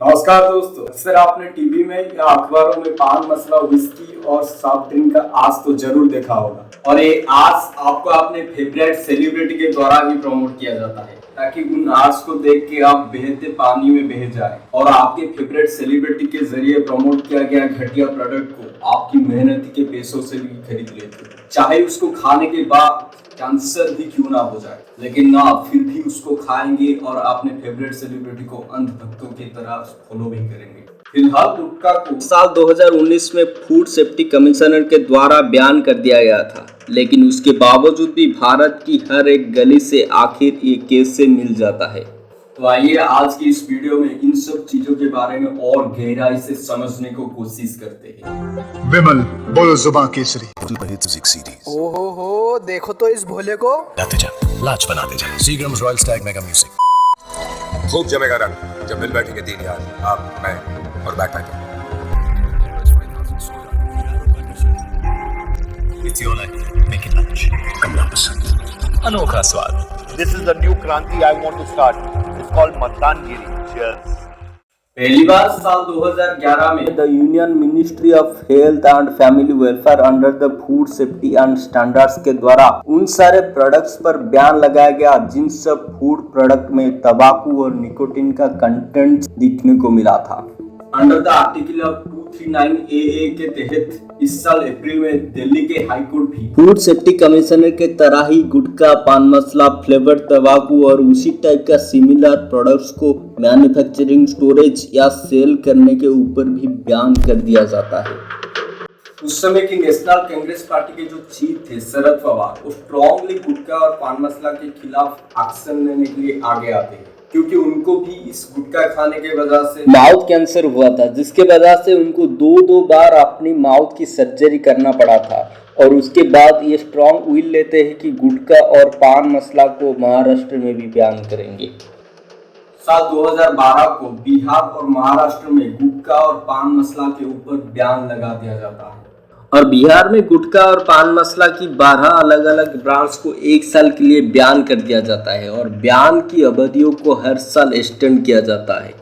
नमस्कार दोस्तों, अक्सर आपने टीवी में या अखबारों में पान मसाला, विस्की और सॉफ्ट ड्रिंक का आज तो जरूर देखा होगा। और ये आज आपको अपने फेवरेट सेलिब्रिटी के द्वारा भी प्रमोट किया जाता है ताकि उन आर्ट्स को देख के आप बहते पानी में बह जाए और आपके फेवरेट सेलिब्रिटी के जरिए प्रमोट किया गया घटिया प्रोडक्ट को आपकी मेहनत के पैसों से भी खरीद लेते हैं, चाहे उसको खाने के बाद कैंसर भी क्यों ना हो जाए, लेकिन ना फिर भी उसको खाएंगे और अपने फेवरेट सेलिब्रिटी को अंधभक्तों की तरह फॉलो भी करेंगे। फिलहाल गुटखा को साल 2019 में फूड सेफ्टी कमिश्नर के द्वारा बैन कर दिया गया था, लेकिन उसके बावजूद भी भारत की हर एक गली से आखिर ये कैसे मिल जाता है। तो आइए आज की इस वीडियो में इन सब चीजों के बारे में और गहराई से समझने को कोशिश करते हैं। विमल बोलो जुबान केसरी। ओहो हो, देखो तो इस भोले को। गाते जा, लाच बनाते जा। Seagram's royal Stag mega music. खूब जमेगा रंग जब मिल बैठेंगे तीन यार, आप, मैं और back packer. It's your life. Make it lunch. कमला पसंद, अनोखा स्वाद। This is the new Kranti I want to start. It's called Mattan Giri. Cheers. पहली बार साल 2011 में the union ministry of health and family welfare under the food safety and standards के द्वारा उन सारे प्रोडक्ट्स पर बैन लगाया गया जिन सब फूड प्रोडक्ट में तंबाकू और निकोटीन का कंटेंट दिखने को मिला था। Under the article of 239 AA के तहत इस साल अप्रैल में दिल्ली के हाई कोर्ट भी फूड सेफ्टी कमिश्नर के तरह ही गुटखा, पान मसाला, फ्लेवर तंबाकू और उसी टाइप का सिमिलर प्रोडक्ट्स को मैन्युफैक्चरिंग, स्टोरेज या सेल करने के ऊपर भी बैन कर दिया जाता है। उस समय की नेशनल कांग्रेस पार्टी के जो चीफ थे शरद पवार, वो स्ट्रॉन्गली गुटखा और पान मसाला के खिलाफ एक्शन लेने के लिए आगे आते हैं, क्योंकि उनको भी इस गुटखा खाने के वजह से माउथ कैंसर हुआ था, जिसके वजह से उनको दो बार अपनी माउथ की सर्जरी करना पड़ा था। और उसके बाद ये स्ट्रॉन्ग विल लेते हैं कि गुटखा और पान मसाला को महाराष्ट्र में भी बैन करेंगे। साल 2012 को बिहार और महाराष्ट्र में गुटखा और पान मसाला के ऊपर बैन लगा दिया जाता है और बिहार में गुटखा और पान मसाला की 12 अलग अलग ब्रांड्स को एक साल के लिए बैन कर दिया जाता है और बैन की अवधियों को हर साल एक्सटेंड किया जाता है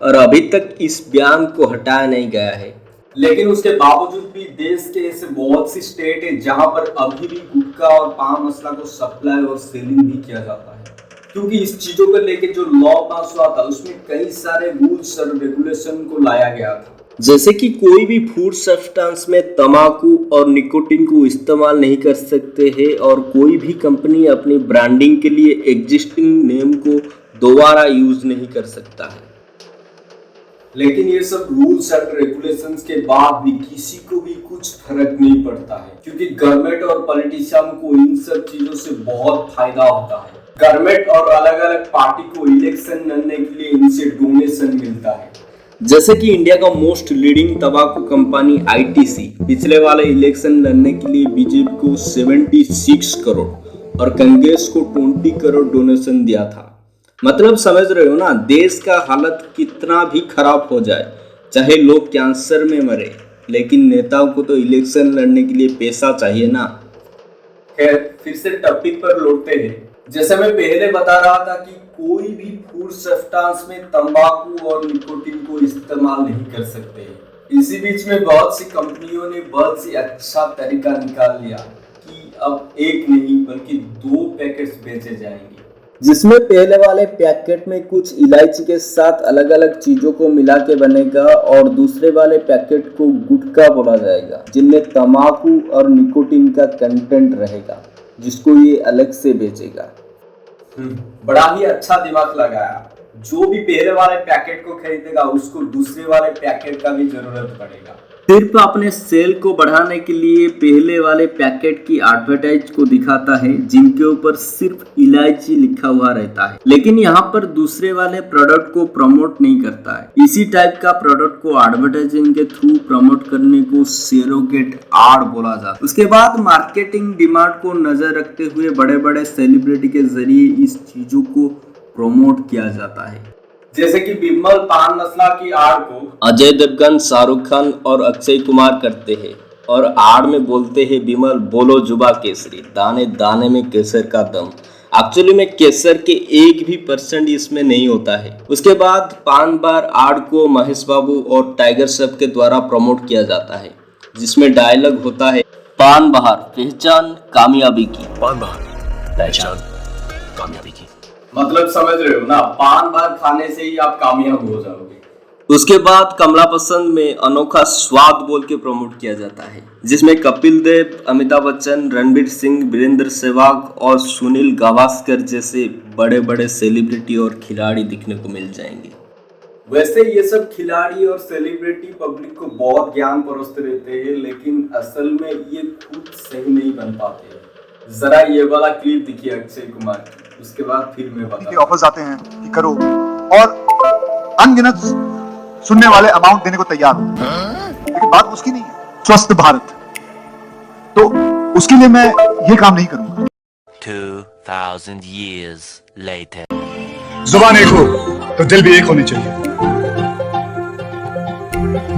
और अभी तक इस बैन को हटाया नहीं गया है। लेकिन उसके बावजूद भी देश के ऐसे बहुत सी स्टेट है जहां पर अभी भी गुटखा और पान मसाला को सप्लाई और सेलिंग भी किया जाता है, क्योंकि इस चीजों को लेकर जो लॉ पास हुआ था उसमें कई सारे रूल्स और रेगुलेशन को लाया गया था, जैसे कि कोई भी फूड सब्सटेंस में तंबाकू और निकोटीन को इस्तेमाल नहीं कर सकते हैं और कोई भी कंपनी अपनी ब्रांडिंग के लिए एग्जिस्टिंग नेम को दोबारा यूज नहीं कर सकता है। लेकिन ये सब रूल्स एंड रेगुलेशंस के बाद भी किसी को भी कुछ फर्क नहीं पड़ता है, क्योंकि गवर्नमेंट और पॉलिटिशियन को इन सब चीजों से बहुत फायदा होता है। गवर्नमेंट और अलग अलग पार्टी को इलेक्शन लड़ने के लिए इनसे डोनेशन मिलता है, जैसे कि इंडिया का मोस्ट लीडिंग तंबाकू कंपनी ITC पिछले वाले इलेक्शन लड़ने के लिए बीजेपी को 76 करोड़ और कांग्रेस को 20 करोड़ डोनेशन दिया था। मतलब समझ रहे हो ना, देश का हालत कितना भी खराब हो जाए, चाहे लोग कैंसर में मरे, लेकिन नेताओं को तो इलेक्शन लड़ने के लिए पैसा चाहिए ना। खैर, फिर से टॉपिक पर लौटते हैं। जैसे मैं पहले बता रहा था कि कोई भी फूड सब्सटेंस में तंबाकू और निकोटीन को इस्तेमाल नहीं कर सकते। इसी बीच में बहुत सी कंपनियों ने बहुत सी अच्छा तरीका निकाल लिया कि अब एक नहीं बल्कि 2 पैकेट्स बेचे जाएंगे, जिसमें पहले वाले पैकेट में कुछ इलायची के साथ अलग अलग चीजों को मिला के बनेगा और दूसरे वाले पैकेट को गुटखा बोला जाएगा, जिनमें तंबाकू और निकोटीन का कंटेंट रहेगा, जिसको ये अलग से बेचेगा। बड़ा ही अच्छा दिमाग लगाया। जो भी पहले वाले पैकेट को खरीदेगा उसको दूसरे वाले पैकेट का भी जरूरत पड़ेगा। सिर्फ अपने सेल को बढ़ाने के लिए पहले वाले पैकेट की एडवर्टाइज को दिखाता है, जिनके ऊपर सिर्फ इलायची लिखा हुआ रहता है, लेकिन यहाँ पर दूसरे वाले प्रोडक्ट को प्रमोट नहीं करता है। इसी टाइप का प्रोडक्ट को एडवर्टाइजिंग के थ्रू प्रमोट करने को सरोगेट एड बोला जाता है। उसके बाद मार्केटिंग डिमांड को नजर रखते हुए बड़े बड़े सेलिब्रिटी के जरिए इस चीजों को प्रमोट किया जाता है, जैसे कि बिमल पान मसाला की आड़ को अजय देवगन, शाहरुख खान और अक्षय कुमार करते हैं और आड़ में बोलते हैं बिमल बोलो जुबा केसरी, दाने दाने में केसर का दम। एक्चुअली में केसर के 1% इसमें नहीं होता है। उसके बाद पान बार आड़ को महेश बाबू और टाइगर श्रॉफ के द्वारा प्रमोट किया जाता है, जिसमें डायलॉग होता है, पान बहार पहचान कामयाबी की। पान बहार पहचान कामयाबी की। मतलब समझ रहे हो ना, पान बार खाने से ही आप कामयाब हो जाओगे। उसके बाद कमला पसंद में अनोखा स्वाद बोल के प्रमोट किया जाता है, जिसमें कपिल देव, अमिताभ बच्चन, रणवीर सिंह, वीरेंद्र सहवाग और सुनील गावस्कर जैसे बड़े बड़े सेलिब्रिटी और खिलाड़ी दिखने को मिल जाएंगे। वैसे ये सब खिलाड़ी और सेलिब्रिटी पब्लिक को बहुत ज्ञान परोसते रहते हैं, लेकिन असल में ये खुद सही नहीं बन पाते। जरा ये वाला क्लिप देखिए अक्षय कुमार की, उसके बाद फिर मैं बताऊं। ऑफर्स आते हैं कि करो और अनगिनत सुनने वाले अमाउंट देने को तैयार हो, लेकिन बात उसकी नहीं है। स्वस्थ भारत, तो उसके लिए मैं ये काम नहीं करूंगा। 2000 years later. जुबान एक हो तो दिल भी एक होनी चाहिए।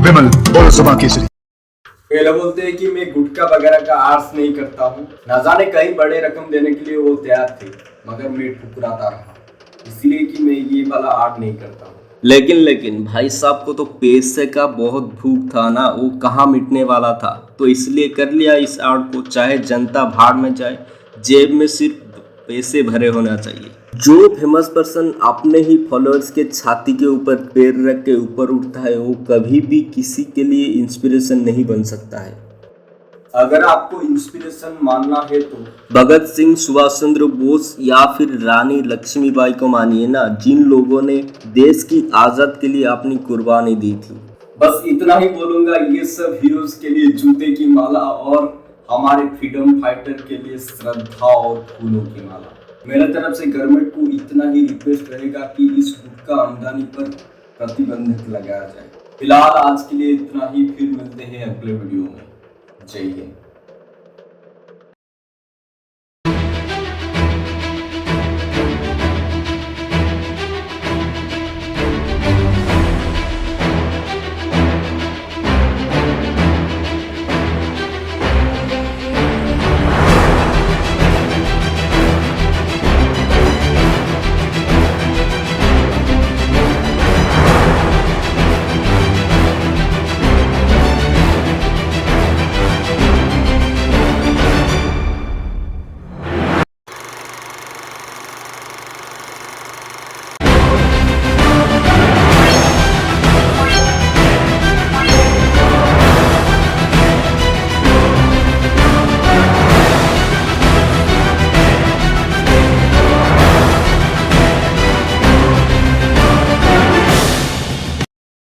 विमल बोलो जुबान केसरी। पहले बोलते हैं कि मैं गुटखा वगैरह का आर्ट्स नहीं करता हूँ। ना जाने कई बड़े रकम देने के लिए वो तैयार थे, मगर मैं ठुकराता रहा, इसलिए कि मैं ये वाला आर्ट नहीं करता हूँ। लेकिन भाई साहब को तो पैसे का बहुत भूख था ना, वो कहाँ मिटने वाला था, तो इसलिए कर लिया इस आर्ट को। चाहे जनता भाड़ में जाए, जेब में सिर्फ पैसे भरे होना चाहिए। जो फेमस पर्सन अपने ही फॉलोअर्स के छाती के ऊपर पैर रख के ऊपर उठता है, वो कभी भी किसी के लिए इंस्पिरेशन नहीं बन सकता है। अगर आपको इंस्पिरेशन मानना है तो भगत सिंह, सुभाष चंद्र बोस या फिर रानी लक्ष्मीबाई को मानिए ना, जिन लोगों ने देश की आजाद के लिए अपनी कुर्बानी दी थी। बस इतना ही बोलूंगा, ये सब हीरोज के लिए जूते की माला और हमारे फ्रीडम फाइटर के लिए श्रद्धा और फूलों की माला। मेरे तरफ से गवर्नमेंट को इतना ही रिक्वेस्ट रहेगा कि इस गुटखा आमदनी पर प्रतिबंध लगाया जाए। फिलहाल आज के लिए इतना ही, फिर मिलते हैं अगले वीडियो में। जय हिंद।